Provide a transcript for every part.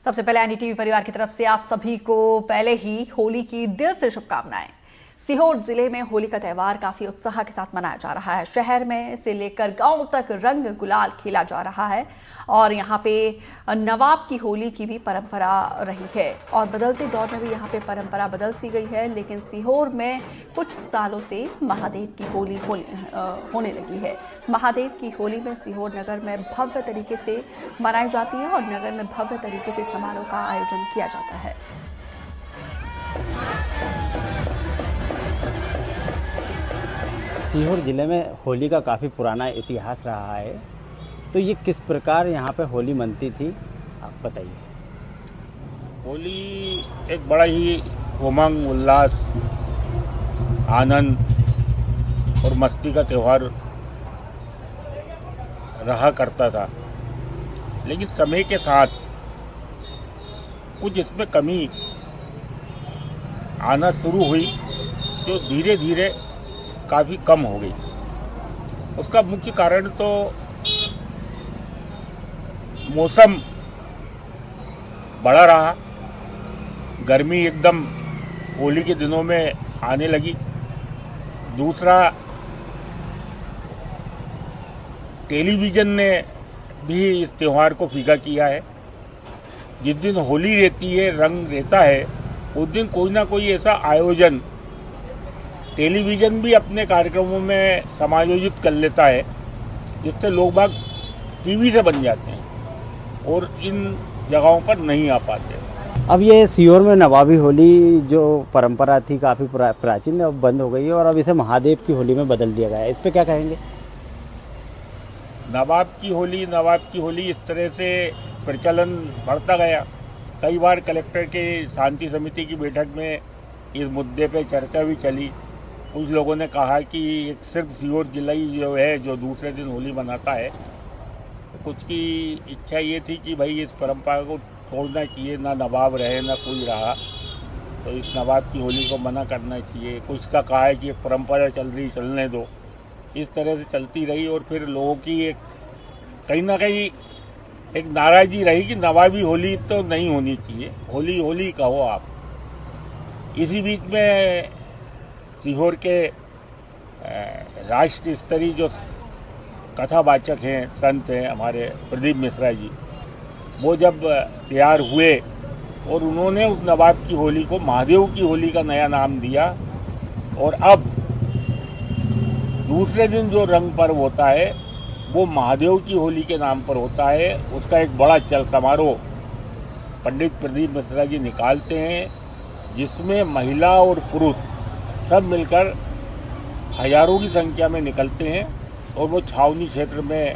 सबसे पहले एनडीटीवी परिवार की तरफ से आप सभी को पहले ही होली की दिल से शुभकामनाएं। सीहोर जिले में होली का त्यौहार काफी उत्साह के साथ मनाया जा रहा है। शहर में से लेकर गांव तक रंग गुलाल खेला जा रहा है और यहाँ पे नवाब की होली की भी परंपरा रही है और बदलते दौर में भी यहाँ पे परंपरा बदल सी गई है। लेकिन सीहोर में कुछ सालों से महादेव की होली होने लगी है। महादेव की होली में सीहोर नगर में भव्य तरीके से मनाई जाती है और नगर में भव्य तरीके से समारोह का आयोजन किया जाता है। सीहोर ज़िले में होली का काफ़ी पुराना इतिहास रहा है, तो ये किस प्रकार यहाँ पे होली मनती थी, आप बताइए। होली एक बड़ा ही उमंग, उल्लास, आनंद और मस्ती का त्यौहार रहा करता था। लेकिन समय के साथ कुछ इसमें कमी आना शुरू हुई, जो धीरे धीरे काफ़ी कम हो गई। उसका मुख्य कारण तो मौसम बड़ा रहा, गर्मी एकदम होली के दिनों में आने लगी। दूसरा, टेलीविज़न ने भी इस त्यौहार को फीका किया है। जिस दिन होली रहती है, रंग रहता है, उस दिन कोई ना कोई ऐसा आयोजन टेलीविज़न भी अपने कार्यक्रमों में समायोजित कर लेता है, जिससे लोग बाग टीवी से बन जाते हैं और इन जगहों पर नहीं आ पाते। अब ये सीहोर में नवाबी होली जो परंपरा थी काफ़ी प्राचीन, अब बंद हो गई है और अब इसे महादेव की होली में बदल दिया गया है। इस पर क्या कहेंगे। नवाब की होली इस तरह से प्रचलन बढ़ता गया। कई बार कलेक्टर के शांति समिति की बैठक में इस मुद्दे पे चर्चा भी चली। कुछ लोगों ने कहा कि एक सिर्फ सीहोर जिला ही जो है जो दूसरे दिन होली मनाता है। तो कुछ की इच्छा ये थी कि भाई इस परंपरा को छोड़ना चाहिए, ना नवाब रहे ना कोई रहा, तो इस नवाब की होली को मना करना चाहिए। कुछ का कहा है कि एक परंपरा चल रही, चलने दो। इस तरह से चलती रही और फिर लोगों की एक कहीं ना कहीं एक नाराज़गी रही कि नवाबी होली तो नहीं होनी चाहिए, होली होली कहो आप। इसी बीच में सीहोर के राष्ट्र स्तरीय जो कथावाचक हैं, संत हैं हमारे प्रदीप मिश्रा जी, वो जब तैयार हुए और उन्होंने उस नवाब की होली को महादेव की होली का नया नाम दिया। और अब दूसरे दिन जो रंग पर्व होता है वो महादेव की होली के नाम पर होता है। उसका एक बड़ा चल समारोह पंडित प्रदीप मिश्रा जी निकालते हैं, जिसमें महिला और पुरुष सब मिलकर हजारों की संख्या में निकलते हैं और वो छावनी क्षेत्र में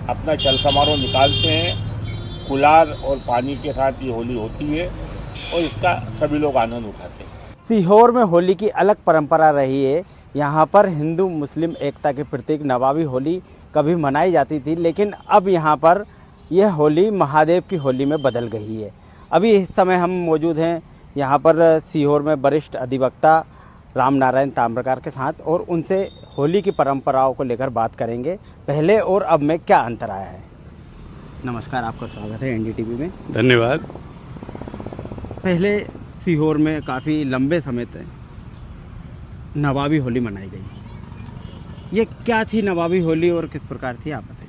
अपना चल समारोह निकालते हैं। गुलाल और पानी के साथ ये होली होती है और इसका सभी लोग आनंद उठाते हैं। सीहोर में होली की अलग परंपरा रही है। यहाँ पर हिंदू मुस्लिम एकता के प्रतीक नवाबी होली कभी मनाई जाती थी, लेकिन अब यहाँ पर यह होली महादेव की होली में बदल गई है। अभी इस समय हम मौजूद हैं यहाँ पर सीहोर में वरिष्ठ अधिवक्ता राम नारायण ताम्रकार के साथ और उनसे होली की परंपराओं को लेकर बात करेंगे। पहले और अब में क्या अंतर आया है। नमस्कार, आपका स्वागत है एनडीटीवी में। धन्यवाद। पहले सीहोर में काफ़ी लंबे समय तक नवाबी होली मनाई गई, ये क्या थी नवाबी होली और किस प्रकार थी, आप बताइए।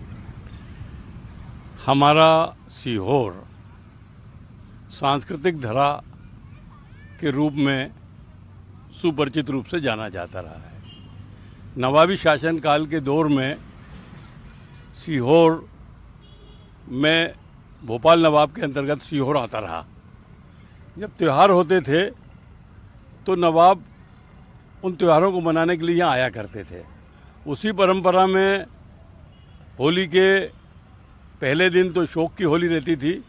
हमारा सीहोर सांस्कृतिक धरा के रूप में सुपरिचित रूप से जाना जाता रहा है। नवाबी शासनकाल के दौर में सीहोर में भोपाल नवाब के अंतर्गत सीहोर आता रहा। जब त्यौहार होते थे तो नवाब उन त्योहारों को मनाने के लिए यहाँ आया करते थे। उसी परंपरा में होली के पहले दिन तो शोक की होली रहती थी,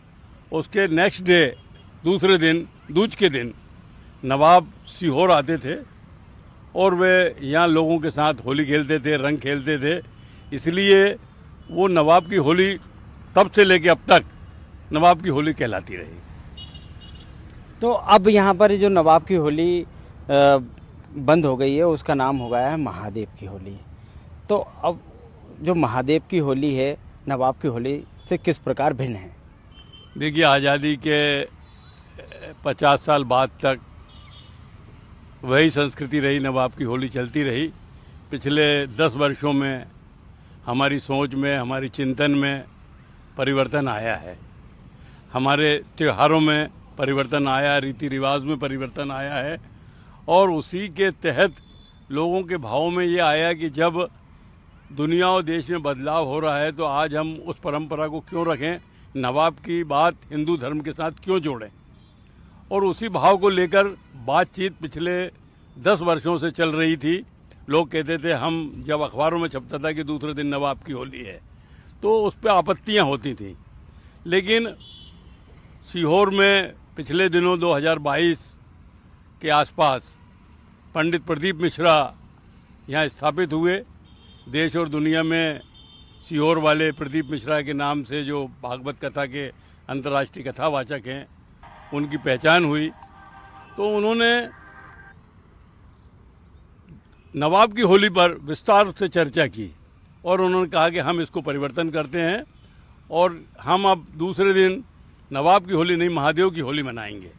उसके नेक्स्ट डे दूसरे दिन दूज के दिन नवाब सीहोर आते थे और वे यहाँ लोगों के साथ होली खेलते थे, रंग खेलते थे। इसलिए वो नवाब की होली तब से लेके अब तक नवाब की होली कहलाती रही। तो अब यहाँ पर जो नवाब की होली बंद हो गई है, उसका नाम हो गया है महादेव की होली। तो अब जो महादेव की होली है नवाब की होली से किस प्रकार भिन्न है? देखिए, आज़ादी के 50 साल बाद तक वही संस्कृति रही, नवाब की होली चलती रही। पिछले 10 वर्षों में हमारी सोच में, हमारी चिंतन में परिवर्तन आया है। हमारे त्योहारों में परिवर्तन आया है, रीति रिवाज में परिवर्तन आया है, और उसी के तहत लोगों के भावों में ये आया कि जब दुनिया और देश में बदलाव हो रहा है तो आज हम उस परंपरा को क्यों रखें, नवाब की बात हिंदू धर्म के साथ क्यों जोड़ें। और उसी भाव को लेकर बातचीत पिछले 10 वर्षों से चल रही थी। लोग कहते थे, हम जब अखबारों में छपता था कि दूसरे दिन नवाब की होली है, तो उस पर आपत्तियां होती थीं। लेकिन सीहोर में पिछले दिनों 2022 के आसपास पंडित प्रदीप मिश्रा यहाँ स्थापित हुए। देश और दुनिया में सीहोर वाले प्रदीप मिश्रा के नाम से, जो भागवत कथा के अंतर्राष्ट्रीय कथावाचक हैं, उनकी पहचान हुई। तो उन्होंने नवाब की होली पर विस्तार से चर्चा की और उन्होंने कहा कि हम इसको परिवर्तन करते हैं और हम अब दूसरे दिन नवाब की होली नहीं, महादेव की होली मनाएंगे।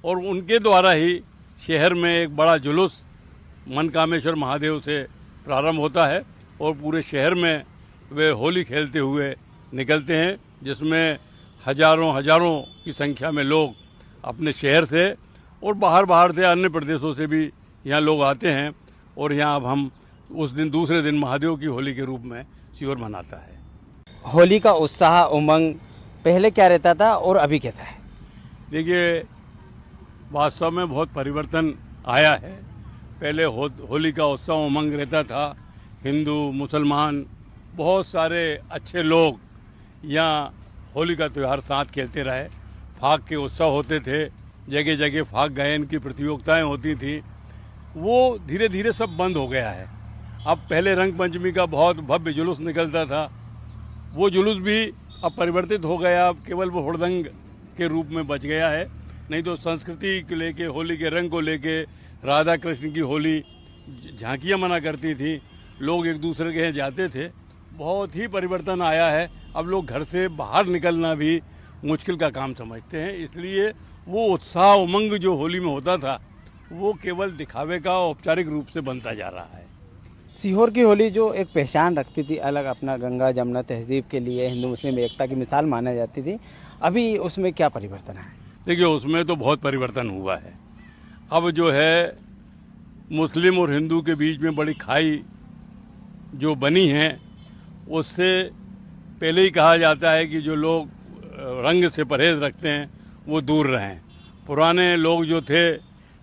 और उनके द्वारा ही शहर में एक बड़ा जुलूस मनकामेश्वर महादेव से प्रारंभ होता है और पूरे शहर में वे होली खेलते हुए निकलते हैं, जिसमें हजारों की संख्या में लोग अपने शहर से और बाहर से, अन्य प्रदेशों से भी यहाँ लोग आते हैं। और यहाँ अब हम उस दिन, दूसरे दिन महादेव की होली के रूप में सीहोर मनाता है। होली का उत्साह, उमंग पहले क्या रहता था और अभी कैसा है? देखिए, वास्तव में बहुत परिवर्तन आया है। पहले होली का उत्साह उमंग रहता था। हिंदू, मुसलमान, बहुत सारे अच्छे लोग यहाँ होली का त्यौहार साथ खेलते रहे। फाग के उत्सव होते थे, जगह जगह फाग गायन की प्रतियोगिताएं होती थी। वो धीरे धीरे सब बंद हो गया है। अब पहले रंग पंचमी का बहुत भव्य जुलूस निकलता था, वो जुलूस भी अब परिवर्तित हो गया। अब केवल वो हुड़दंग के रूप में बच गया है। नहीं तो संस्कृति को लेके, होली के रंग को लेके, राधा कृष्ण की होली झांकियाँ मना करती थी, लोग एक दूसरे के यहाँ जाते थे। बहुत ही परिवर्तन आया है। अब लोग घर से बाहर निकलना भी मुश्किल का काम समझते हैं। इसलिए वो उत्साह उमंग जो होली में होता था, वो केवल दिखावे का औपचारिक रूप से बनता जा रहा है। सीहोर की होली जो एक पहचान रखती थी अलग, अपना गंगा जमुना तहजीब के लिए हिंदू मुस्लिम एकता की मिसाल माना जाती थी, अभी उसमें क्या परिवर्तन है? देखिए, उसमें तो बहुत परिवर्तन हुआ है। अब जो है, मुस्लिम और हिंदू के बीच में बड़ी खाई जो बनी है, उससे पहले ही कहा जाता है कि जो लोग रंग से परहेज रखते हैं वो दूर रहें। पुराने लोग जो थे,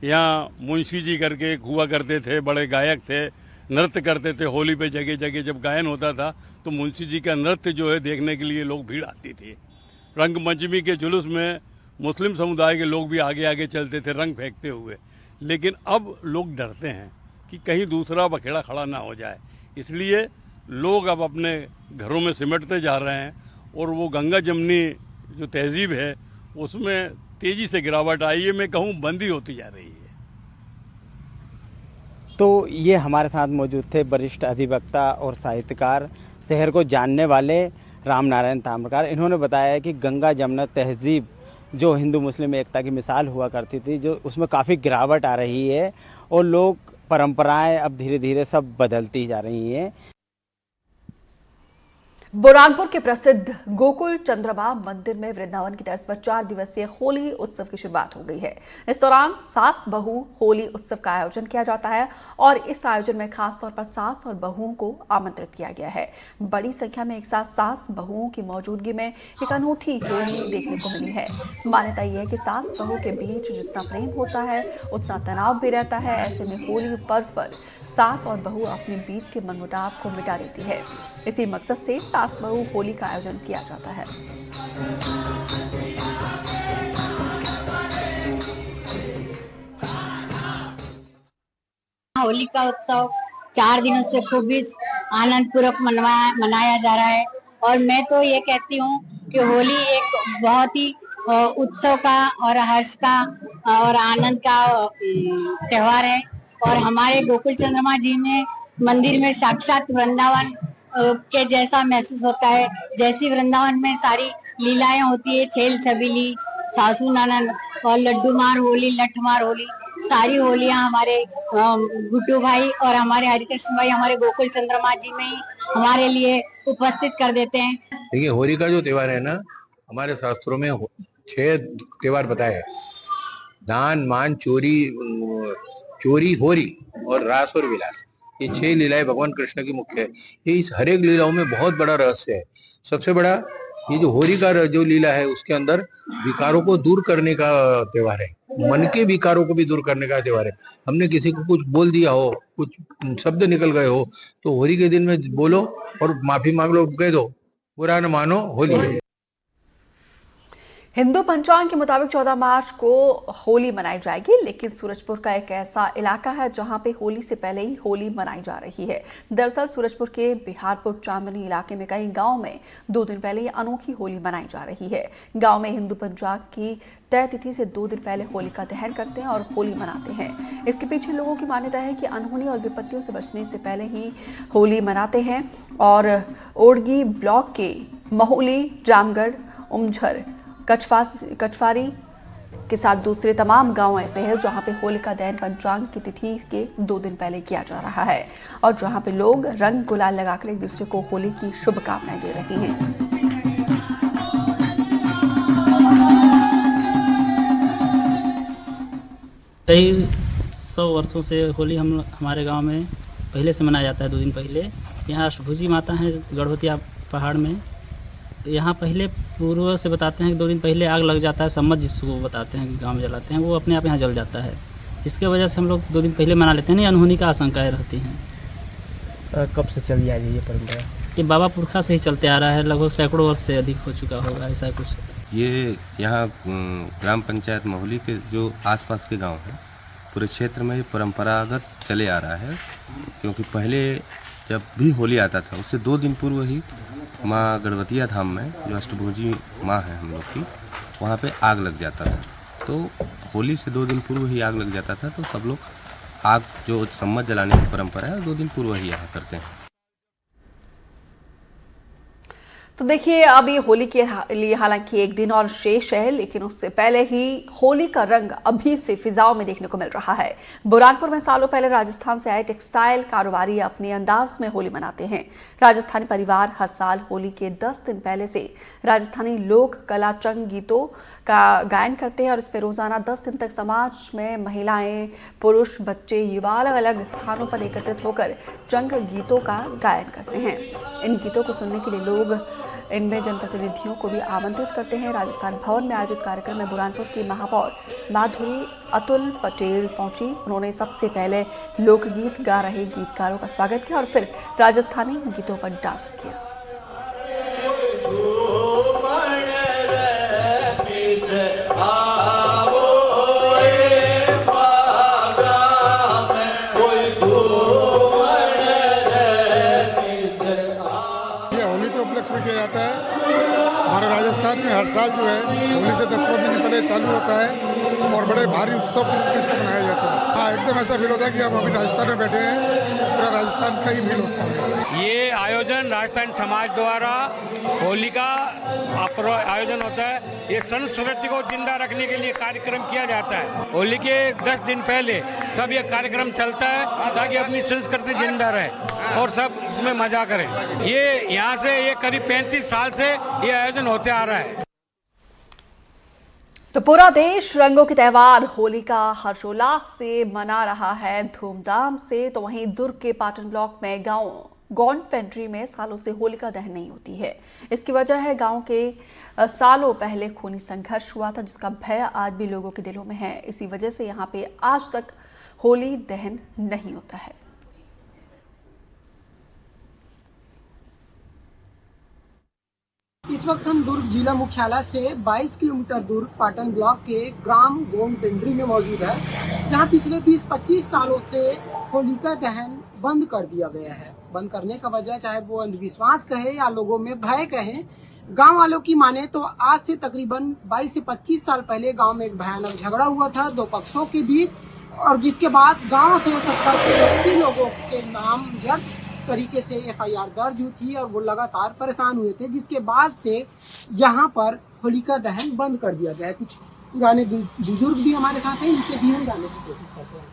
यहाँ मुंशी जी करके हुआ करते थे, बड़े गायक थे, नृत्य करते थे। होली पे जगह जगह जब गायन होता था तो मुंशी जी का नृत्य जो है देखने के लिए लोग भीड़ आती थी। रंग पंचमी के जुलूस में मुस्लिम समुदाय के लोग भी आगे आगे चलते थे रंग फेंकते हुए। लेकिन अब लोग डरते हैं कि कहीं दूसरा बखेड़ा खड़ा ना हो जाए, इसलिए लोग अब अपने घरों में सिमटते जा रहे हैं। और वो गंगा जमनी जो तहजीब है, उसमें तेजी से गिरावट आई है, मैं कहूँ बंदी होती जा रही है। तो ये हमारे साथ मौजूद थे वरिष्ठ अधिवक्ता और साहित्यकार, शहर को जानने वाले राम नारायण ताम्रकार। इन्होंने बताया कि गंगा जमुना तहजीब जो हिंदू मुस्लिम एकता की मिसाल हुआ करती थी, जो उसमें काफ़ी गिरावट आ रही है और लोग परंपराएं अब धीरे धीरे सब बदलती जा रही हैं। बुरहानपुर के प्रसिद्ध गोकुल चंद्रमा मंदिर में वृंदावन की तर्ज पर 4 दिवसीय होली उत्सव की शुरुआत हो गई है। इस दौरान सास बहू होली उत्सव का आयोजन किया जाता है और इस आयोजन में खास तौर पर सास और बहुओं को आमंत्रित किया गया है। बड़ी संख्या में एक साथ सास बहुओं की मौजूदगी में एक अनूठी होली देखने को मिली है। मान्यता यह है कि सास बहू के बीच जितना प्रेम होता है उतना तनाव भी रहता है। ऐसे में होली पर्व पर सास और बहू अपने बीच के मनमुटाव को मिटा देती है। इसी मकसद से सास बहू होली का आयोजन किया जाता है। होली का उत्सव 4 दिनों से खूब आनंद पूर्वक मनाया जा रहा है और मैं तो ये कहती हूँ कि होली एक बहुत ही उत्सव का और हर्ष का और आनंद का त्योहार है। और हमारे गोकुल चंद्रमा जी में मंदिर में साक्षात वृंदावन के जैसा महसूस होता है। जैसी वृंदावन में सारी लीलाएं होती है, छेल छबीली, सासू ननद और लड्डू मार होली, लठ मार होली, सारी होलियां हमारे गुड्डू भाई और हमारे हरिकृष्ण भाई हमारे गोकुल चंद्रमा जी में ही हमारे लिए उपस्थित कर देते हैं। देखिए, होली का जो त्योहार है ना, हमारे शास्त्रों में 6 त्योहार बताए हैं। दान, मान, चोरी, होरी और रास और विलास। ये 6 लीलाएं भगवान कृष्ण की मुख्य है। ये इस हर एक लीलाओं में बहुत बड़ा रहस्य है। सबसे बड़ा ये जो होली का जो लीला है, उसके अंदर विकारों को दूर करने का त्योहार है। मन के विकारों को भी दूर करने का त्योहार है। हमने किसी को कुछ बोल दिया हो, कुछ शब्द निकल गए हो, तो होली के दिन में बोलो और माफी मांग लो, कह दो बुरा न मानो, होली। हिंदू पंचांग के मुताबिक 14 मार्च को होली मनाई जाएगी, लेकिन सूरजपुर का एक ऐसा इलाका है जहां पे होली से पहले ही होली मनाई जा रही है। दरअसल सूरजपुर के बिहारपुर चांदनी इलाके में कई गांव में 2 दिन पहले ही अनोखी होली मनाई जा रही है। गांव में हिंदू पंचांग की तय तिथि से 2 दिन पहले होली का दहन करते हैं और होली मनाते हैं। इसके पीछे लोगों की मान्यता है कि अनहोनी और विपत्तियों से बचने से पहले ही होली मनाते हैं। और ओडगी ब्लॉक के महुली, रामगढ़, उमझर, कचवारी के साथ दूसरे तमाम गांव ऐसे हैं जहां पे होली का दहन पंचांग की तिथि के 2 दिन पहले किया जा रहा है और जहां पे लोग रंग गुलाल लगाकर एक दूसरे को होली की शुभकामनाएं दे रहे हैं। कई 100 वर्षों से होली हमारे गांव में पहले से मनाया जाता है। 2 दिन पहले यहाँ अष्टभुजी माता है गढ़वतिया पहाड़ में। यहाँ पहले पूर्व से बताते हैं कि 2 दिन पहले आग लग जाता है, सम्मत जिसको बताते हैं कि गांव में जलाते हैं, वो अपने आप यहाँ जल जाता है। इसके वजह से हम लोग 2 दिन पहले मना लेते हैं। नहीं, अनहोनी का आशंकाएँ रहती हैं। कब से चली आ रही है ये परंपरा? ये बाबा पुरखा से ही चलते आ रहा है, लगभग सैकड़ों वर्ष से अधिक हो चुका होगा ऐसा कुछ। ये यहाँ ग्राम पंचायत महुली के जो आसपास के गांव हैं, पूरे क्षेत्र में ये परंपरागत चले आ रहा है। क्योंकि पहले जब भी होली आता था उससे 2 दिन पूर्व ही माँ गढ़वतिया धाम में जो अष्टभुजी माँ है हम लोग की, वहाँ पे आग लग जाता था। तो होली से 2 दिन पूर्व ही आग लग जाता था, तो सब लोग आग जो सम्मत जलाने की परंपरा है 2 दिन पूर्व ही यहाँ करते हैं। तो देखिए, अब ये होली के लिए हालांकि 1 दिन और शेष है, लेकिन उससे पहले ही होली का रंग अभी से फिजाओं में देखने को मिल रहा है। बुरहानपुर में सालों पहले राजस्थान से आए टेक्सटाइल कारोबारी अपने अंदाज में होली मनाते हैं। राजस्थानी परिवार हर साल होली के 10 दिन पहले से राजस्थानी लोक कला चंग गीतों का गायन करते हैं और इस पर रोजाना 10 दिन तक समाज में महिलाएं, पुरुष, बच्चे, युवा अलग अलग स्थानों पर एकत्रित होकर चंग गीतों का गायन करते हैं। इन गीतों को सुनने के लिए लोग इनमें जनप्रतिनिधियों को भी आमंत्रित करते हैं। राजस्थान भवन में आयोजित कार्यक्रम में बुरहानपुर की महापौर माधुरी अतुल पटेल पहुंची। उन्होंने सबसे पहले लोकगीत गा रहे गीतकारों का स्वागत किया और फिर राजस्थानी गीतों पर डांस किया। किया जाता है। हमारे राजस्थान में हर साल जो है होली से 10-15 दिन पहले चालू होता है और बड़े भारी उत्सव के रूप में इसको मनाया जाता है। हाँ, एकदम ऐसा फील होता है कि हम अभी राजस्थान में बैठे हैं, पूरा राजस्थान का ही फील होता है। ये आयोजन राजस्थान समाज द्वारा होली का आयोजन होता है। ये संस्कृति को जिंदा रखने के लिए कार्यक्रम किया जाता है। होली के 10 दिन पहले सब ये कार्यक्रम चलता है ताकि अपनी संस्कृति जिंदा रहे और सब इसमें मजा करें। ये यहाँ से ये करीब 35 साल से ये आयोजन होते आ रहा है। तो पूरा देश रंगों के त्योहार होली का हर्षोल्लास से मना रहा है धूमधाम से। तो वहीं दुर्ग के पाटन ब्लॉक में गांव गौंड पेंट्री में सालों से होलिका दहन नहीं होती है। इसकी वजह है गांव के सालों पहले खूनी संघर्ष हुआ था, जिसका भय आज भी लोगों के दिलों में है। इसी वजह से यहाँ पे आज तक होली दहन नहीं होता है। इस वक्त हम दुर्ग जिला मुख्यालय से 22 किलोमीटर दूर पाटन ब्लॉक के ग्राम गौंड पेंड्री में मौजूद है, जहां पिछले 20-25 सालों से होलिका दहन बंद कर दिया गया है। बंद करने का वजह चाहे वो अंधविश्वास कहे या लोगों में भय कहे, गांव वालों की माने तो आज से तकरीबन 22 से 25 साल पहले गांव में एक भयानक झगड़ा हुआ था 2 पक्षों के बीच, और जिसके बाद गांव से 70 से 80 लोगों के नामजद तरीके से FIR दर्ज हुई थी और वो लगातार परेशान हुए थे, जिसके बाद से यहाँ पर होलिका दहन बंद कर दिया गया है। कुछ पुराने बुजुर्ग भी हमारे साथ हैं, इनसे भी हम जानने की कोशिश करते हैं।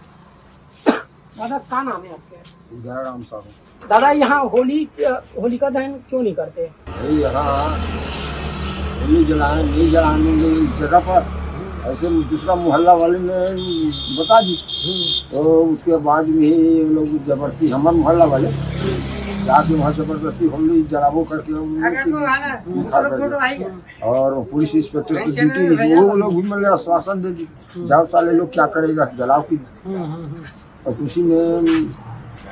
दादा, क्या नाम है आपका? जयराम साहब। दादा, यहाँ होलिका दहन क्यों नहीं करते? यहाँ होली नहीं जलाने की जगह पर ऐसे दूसरा मोहल्ला वाले ने बता दी, तो उसके बाद भी लोग जबरदस्ती, हमारे मोहल्ला वाले जाके वहाँ जबरदस्ती होली जलाबो करके और पुलिस इंस्पेक्टर की ड्यूटी नहीं, वो लोग भी मतलब आश्वासन दे दी, जाओ साले लोग क्या करेगा, जलाओ की। और उसी में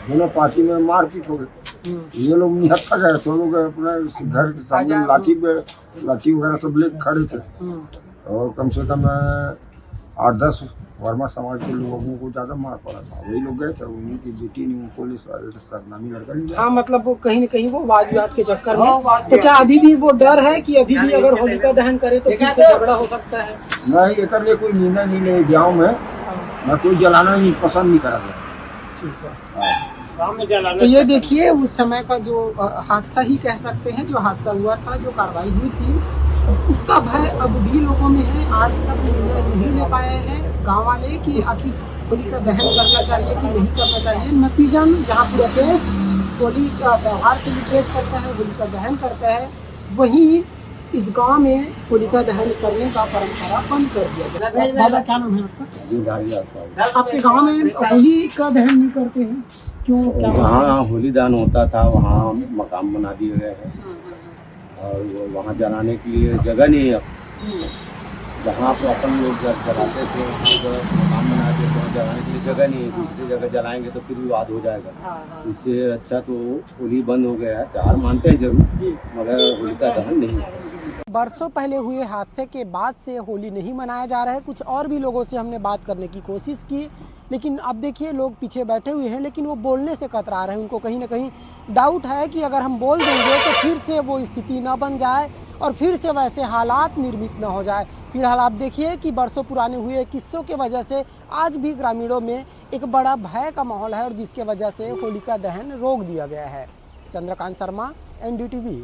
दोनों पार्टी में मारपीट हो गई। ये लोग निहत्था गए, तो लोग अपने घर के सामने लाठी वगैरह सब ले खड़े थे, और कम से कम 8-10 वर्मा समाज के लोगों को ज्यादा मार पड़ा था। वही लोग गए थे, उन्हीं की बेटी ने पुलिस वाले सरनामी लड़का नहीं। हाँ, मतलब वो कहीं न कहीं वो वाद विवाद के चक्कर में। तो क्या अभी भी वो डर है कि अभी भी अगर होलिका दहन करे तो फिर से झगड़ा हो सकता है? नहीं, एक कोई निर्णय नहीं ले, गाँव में मैं कोई जलाना नहीं पसंद नहीं करा गया। तो ये देखिए, उस समय का जो हादसा ही कह सकते हैं, जो हादसा हुआ था, जो कार्रवाई हुई थी, उसका भय अब भी लोगों में है। आज तक निर्णय नहीं ले पाए हैं गांव वाले कि आखिर होली का दहन करना चाहिए कि नहीं करना चाहिए। नतीजन जहां पूरा देश होली का त्यौहार सेलिब्रेट करता है, होली का दहन करता है, वहीं इस गांव में होलिका दहन करने का परंपरा बंद कर दिया गया। दादा, क्या नाम है आपका? आपके गांव में होली का दहन नहीं करते हैं, क्यों? क्या वहाँ होली दहन होता था, वहाँ मकाम बना दिए गए हैं और वहाँ जलाने के लिए जगह नहीं है। जहाँ पर अपन लोग जलाते थे वहाँ पर मकाम बना दिए, तो जलाने के लिए जगह नहीं है। दूसरी जगह जलाएंगे तो फिर विवाद हो जाएगा। इससे अच्छा तो होली बंद हो गया है। त्योहार मानते हैं जरूर, मगर होलिका दहन नहीं। बरसों पहले हुए हादसे के बाद से होली नहीं मनाया जा रहा है। कुछ और भी लोगों से हमने बात करने की कोशिश की, लेकिन अब देखिए लोग पीछे बैठे हुए हैं, लेकिन वो बोलने से कतरा रहे हैं। उनको कहीं ना कहीं डाउट है कि अगर हम बोल देंगे तो फिर से वो स्थिति ना बन जाए और फिर से वैसे हालात निर्मित ना हो जाए। फिलहाल आप देखिए कि बरसों पुराने हुए किस्सों के वजह से आज भी ग्रामीणों में एक बड़ा भय का माहौल है और जिसके वजह से होलिका दहन रोक दिया गया है। चंद्रकांत शर्मा, NDTV।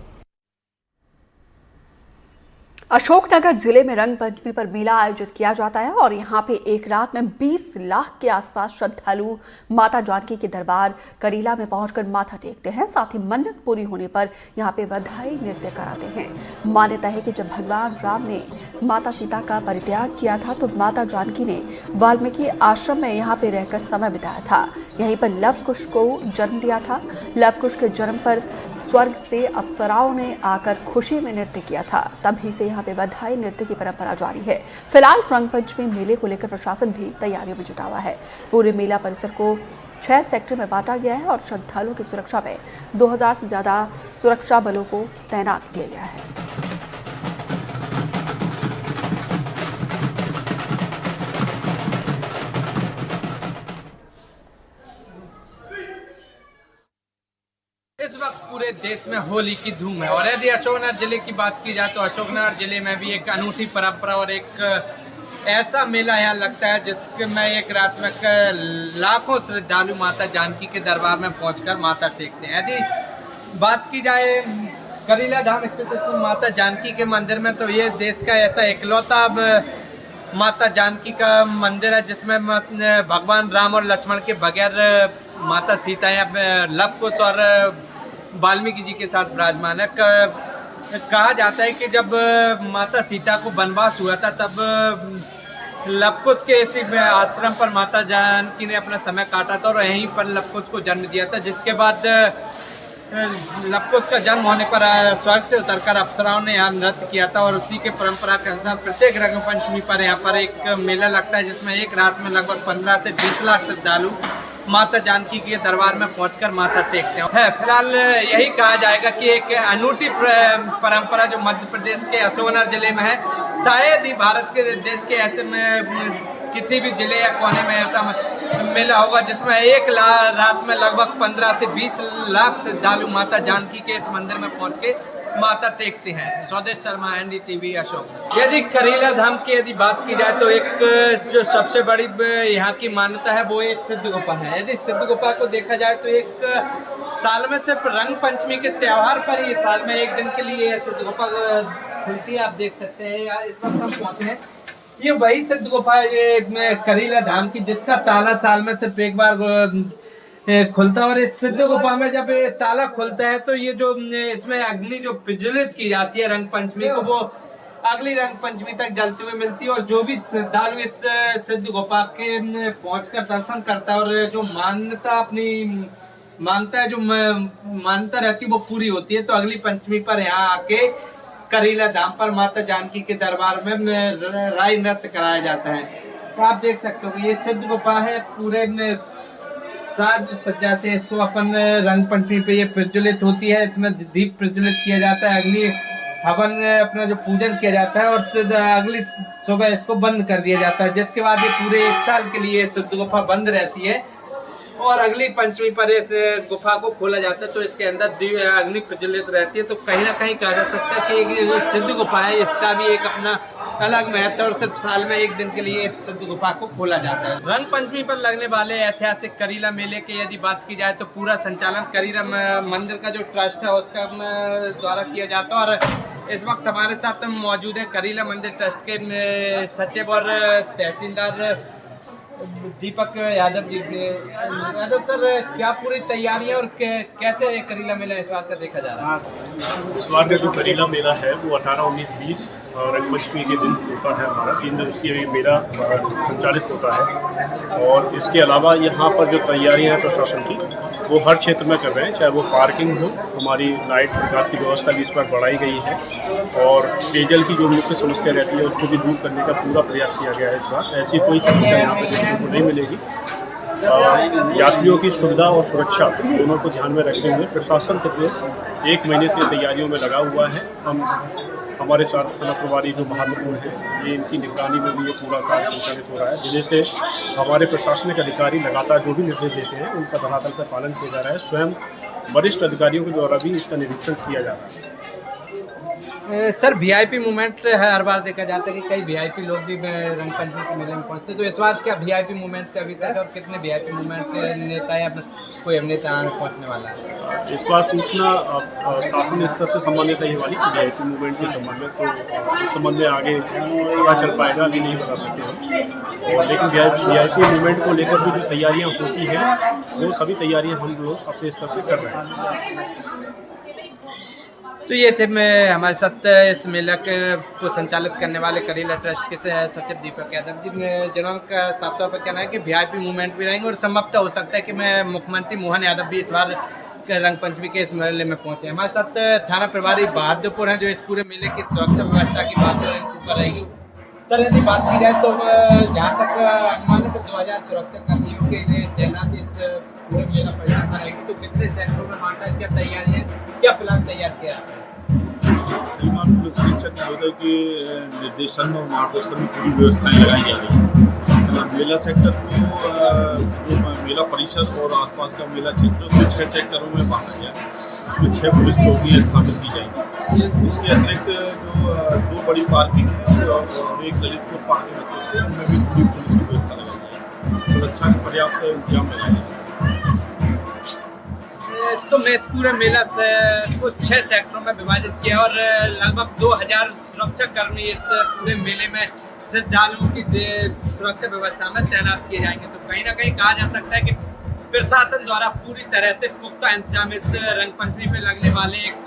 अशोकनगर जिले में रंग पंचमी पर मेला आयोजित किया जाता है और यहाँ पे एक रात में 20 लाख के आसपास श्रद्धालु माता जानकी के दरबार करीला में पहुंचकर माथा टेकते हैं। साथ ही मन्नत पूरी होने पर यहाँ पे बधाई नृत्य कराते हैं। मान्यता है कि जब भगवान राम ने माता सीता का परित्याग किया था तो माता जानकी ने वाल्मीकि आश्रम में यहाँ पे रहकर समय बिताया था। यहीं पर लव कुश को जन्म दिया था। लव कुश के जन्म पर स्वर्ग से अप्सराओं ने आकर खुशी में नृत्य किया था। तभी से यहाँ पे बधाई नृत्य की परंपरा जारी है। फिलहाल रंग पंचमी मेले को लेकर प्रशासन भी तैयारियों में जुटा हुआ है। पूरे मेला परिसर को 6 सेक्टर में बांटा गया है और श्रद्धालुओं की सुरक्षा में 2000 से ज्यादा सुरक्षा बलों को तैनात किया गया है। इस वक्त पूरे देश में होली की धूम है और यदि अशोकनगर जिले की बात की जाए तो अशोकनगर जिले में भी एक अनूठी परंपरा और एक ऐसा मेला यहाँ लगता है जिसमें एक रात में लाखों श्रद्धालु माता जानकी के दरबार में पहुंचकर माथा टेकते हैं। यदि बात की जाए करीला धाम स्थित माता जानकी के मंदिर में तो ये देश का ऐसा इकलौता माता जानकी का मंदिर है जिसमें भगवान राम और लक्ष्मण के बगैर माता सीता या लव कुश और वाल्मीकि जी के साथ विराजमान है। कहा जाता है कि जब माता सीता को वनवास हुआ था तब लव कुश के इसी आश्रम पर माता जानकी ने अपना समय काटा था और यहीं पर लव कुश को जन्म दिया था, जिसके बाद लव कुश का जन्म होने पर स्वर्ग से उतरकर अप्सराओं ने यहाँ नृत्य किया था और उसी के परंपरा के अनुसार प्रत्येक रंग पंचमी पर यहाँ पर एक मेला लगता है जिसमें एक रात में लगभग 15 से 20 लाख श्रद्धालु माता जानकी के दरबार में पहुंचकर माथा टेकते हैं। फिलहाल यही कहा जाएगा कि एक अनूठी परंपरा जो मध्य प्रदेश के अशोकनगर जिले में है, शायद ही भारत के देश के ऐसे में किसी भी जिले या कोने में ऐसा मेला होगा जिसमें एक रात में लगभग 15 से 20 लाख श्रद्धालु माता जानकी के इस मंदिर में पहुंच के माथा टेकते हैं। स्वदेश शर्मा, NDTV अशोक। यदि करीला धाम की यदि बात की जाए तो एक जो सबसे बड़ी यहाँ की मान्यता है वो एक सिद्ध गुफा है। यदि सिद्ध गुफा को देखा जाए तो एक साल में सिर्फ रंग पंचमी के त्योहार पर ही साल में एक दिन के लिए सिद्ध गुफा खुलती है। आप देख सकते हैं इस वक्त हम पहुंचे हैं, ये वही सिद्ध गुफा है ये करीला धाम की, जिसका ताला साल में सिर्फ एक बार खुलता है। और इस सिद्ध गुफा में जब ताला खुलता है तो ये जो इसमें अग्नि जो प्रज्वलित की जाती है रंग पंचमी को, वो अगली रंग पंचमी तक जलती हुई मिलती है। और जो भी श्रद्धालु इस सिद्ध गुफा के पहुंचकर दर्शन करता है और जो मान्यता अपनी मांगता है, जो मान्यता रहती है वो पूरी होती है। तो अगली पंचमी पर यहाँ आके करीला धाम पर माता जानकी के दरबार में राय नृत्य कराया जाता है। तो आप देख सकते हो ये सिद्ध गुफा है, पूरे साज सज्जा से इसको अपन रंग पंचमी पे ये प्रज्वलित होती है। इसमें दीप प्रज्वलित किया जाता है, अग्नि हवन अपना जो पूजन किया जाता है और अगली सुबह इसको बंद कर दिया जाता है, जिसके बाद ये पूरे एक साल के लिए सिद्ध गुफा बंद रहती है और अगली पंचमी पर इस गुफा को खोला जाता है। तो इसके अंदर अग्नि प्रज्वलित रहती है। तो कहीं ना कहीं कहा जा सकता है कि जो सिद्ध गुफा है इसका भी एक अपना अलग महत्व है और सिर्फ साल में एक दिन के लिए सिद्ध गुफा को खोला जाता है। रंग पंचमी पर लगने वाले ऐतिहासिक करीला मेले की यदि बात की जाए तो पूरा संचालन करीला मंदिर का जो ट्रस्ट है उसका द्वारा किया जाता है। और इस वक्त हमारे साथ मौजूद है करीला मंदिर ट्रस्ट के सचिव और तहसीलदार दीपक यादव जी। यादव सर, क्या पूरी तैयारियां और कैसे करीला मेला इस बार का देखा जा रहा है? इस बार का जो करीला मेला है वो 18, 19, 20 रंग पंचमी के दिन होता है। हमारा 3 दिन उसकी मेला संचालित होता है। और इसके अलावा यहाँ पर जो तैयारियां हैं प्रशासन की वो हर क्षेत्र में कर रहे हैं, चाहे वो पार्किंग हो, हमारी लाइट विकास की व्यवस्था भी इस पर बढ़ाई गई है और पेयजल की जो मुख्य समस्या रहती है उसको भी दूर करने का पूरा प्रयास किया गया है। इस बार ऐसी कोई समस्या यहाँ पर देखने को नहीं मिलेगी। यात्रियों की सुविधा और सुरक्षा दोनों को ध्यान में रखते हुए प्रशासन पिछले 1 महीने से तैयारियों में लगा हुआ है। हमारे साथ थाना प्रभारी जो महानपुर है, ये इनकी निगरानी में भी ये पूरा कार्य संचालित हो रहा है, जिन्हें से हमारे प्रशासनिक अधिकारी लगातार जो भी निर्देश देते हैं उनका धरातल पर पालन किया जा रहा है। स्वयं वरिष्ठ अधिकारियों के द्वारा भी इसका निरीक्षण किया जा रहा है। सर, VIP मूवमेंट है, हर बार देखा जाता है कि कई VIP लोग भी रंग पंचमी के मेले में पहुंचते, तो इस बार क्या VIP मूवमेंट का अभी तक और कितने VIP मूवमेंट के नेता या कोई नेता पहुंचने वाला है? इस बार सूचना शासन स्तर से संबंधित है ये वाली VIP मूवमेंट के संबंध में, तो इस संबंध में आगे पता चल पाएगा, अभी नहीं बता सकते हम। और लेकिन VIP मूवमेंट को लेकर भी जो तैयारियाँ होती हैं वो सभी तैयारियाँ हम लोग अपने स्तर से कर रहे हैं। तो ये थे हमारे साथ इस मेला को संचालित करने वाले करीला ट्रस्ट के सचिव दीपक यादव जी, जिन्होंने साफ तौर पर कहना है कि VIP मूवमेंट भी रहेंगे और संभवतः हो सकता है कि मुख्यमंत्री मोहन यादव भी इस बार रंग पंचमी के इस मेले में पहुंचे। हमारे साथ थाना प्रभारी बहादुरपुर हैं जो इस पूरे मेले की सुरक्षा व्यवस्था की बात ऊपर रहेगी। सर, यदि बात की जाए तो जहाँ तक अनुमानित 2000 सुरक्षा कर्मियों के तैनात इस पूरे मेला परिसर में रहेगी, तो कितने सेक्टरों में बांटा, क्या तैयारियाँ, क्या प्लान तैयार किया? श्रीमान पुलिस अधीक्षक महोदय के निर्देशन और मार्गदर्शन में पूरी व्यवस्थाएं लगाई जा रही हैं। मेला सेक्टर को जो मेला परिसर और आसपास का मेला क्षेत्र उसको 6 सेक्टरों में बांटा गया है। उसमें 6 पुलिस चौकियाँ स्थापित की जाएंगी। इसके अतिरिक्त जो 2 बड़ी पार्किंग है और एक ललितपुर पार्किंग है, उनमें भी पूरी पुलिस की व्यवस्था लगाई गई है। सुरक्षा के पर्याप्त इंतजाम लगाए गए। तो मैं इस पूरे मेला को 6 सेक्टरों में विभाजित किया और लगभग 2000 सुरक्षा कर्मी इस पूरे मेले में श्रद्धालुओं की सुरक्षा व्यवस्था में तैनात किए जाएंगे। तो कहीं ना कहीं कहा जा सकता है कि प्रशासन द्वारा पूरी तरह से पुख्ता इंतजाम इस रंग पंचमी पे लगने वाले एक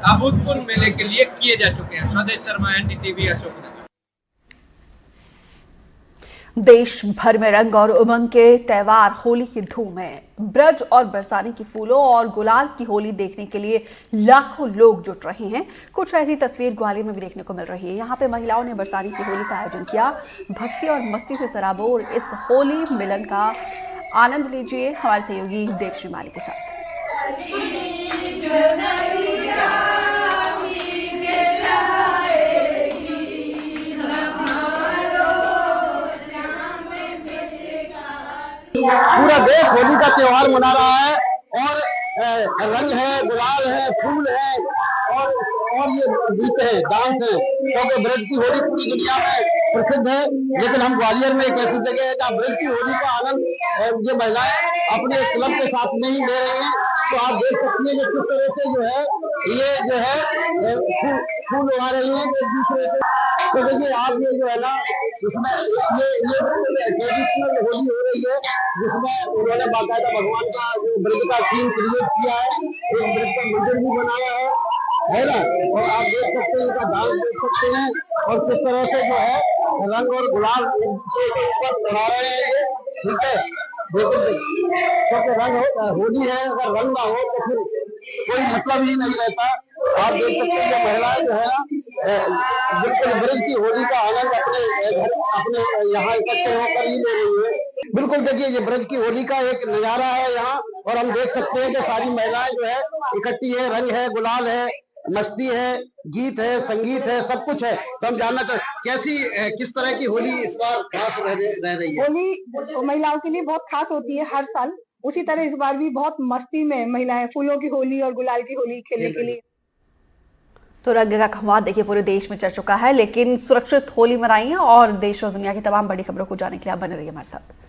अभूतपूर्व मेले के लिए किए जा चुके हैं। स्वदेश शर्मा, NDTV अशोकनगर। देश भर में रंग और उमंग के त्योहार होली की धूम है। ब्रज और बरसाने की फूलों और गुलाल की होली देखने के लिए लाखों लोग जुट रहे हैं। कुछ ऐसी तस्वीर ग्वालियर में भी देखने को मिल रही है। यहाँ पे महिलाओं ने बरसाने की होली का आयोजन किया। भक्ति और मस्ती से सराबोर इस होली मिलन का आनंद लीजिए हमारे सहयोगी देवश्री माली के साथ। पूरा देश होली का त्योहार मना रहा है और रंग है, गुलाल है, फूल है और ये गीत है, डांस है, क्योंकि ब्रज की होली पूरी दुनिया में प्रसिद्ध है। लेकिन हम ग्वालियर में एक ऐसी जगह है जहाँ ब्रज की होली का आनंद ये महिलाएं अपने क्लब के साथ में ही ले रही हैं। तो आप देख सकती हैं कि किस तरह से जो है ये जो है फूल उगा रही है एक दूसरे से। तो देखिए आप ये जो है ना, इसमें ये ट्रेडिशनल होली हो रही है, जिसमें उन्होंने बाकायदा भगवान का जो ब्रज का सीन क्रिएट किया है, एक ब्रज का मंदिर भी बनाया है ना। और आप देख सकते हैं, इनका डांस देख सकते हैं, और किस तरह से जो है रंग और गुलाल ऊपर चढ़ा रहे हैं ये, ठीक है। क्योंकि रंग होली है, अगर रंग ना हो तो फिर कोई मतलब ही नहीं रहता। आप देख सकते हैं ये महिलाएं जो है ना बिल्कुल ब्रज की होली का आनंद अपने यहाँ इकट्ठे होकर ही ले रही है। बिल्कुल देखिए ये ब्रज की होली का एक नजारा है यहाँ, और हम देख सकते हैं कि सारी महिलाएं जो है इकट्ठी है, रंग है, गुलाल है, मस्ती है, गीत है, संगीत है, सब कुछ है। तो हम जानना चाहते कैसी किस तरह की होली इस बार खास रह रही है। होली महिलाओं के लिए बहुत खास होती है हर साल, उसी तरह इस बार भी बहुत मस्ती में महिलाएं फूलों की होली और गुलाल की होली खेलने के लिए। तो रंग का खंवार देखिए पूरे देश में चढ़ चुका है, लेकिन सुरक्षित होली मनाइए और देश और दुनिया की तमाम बड़ी खबरों को जानने के लिए आप बने रहिए हमारे साथ।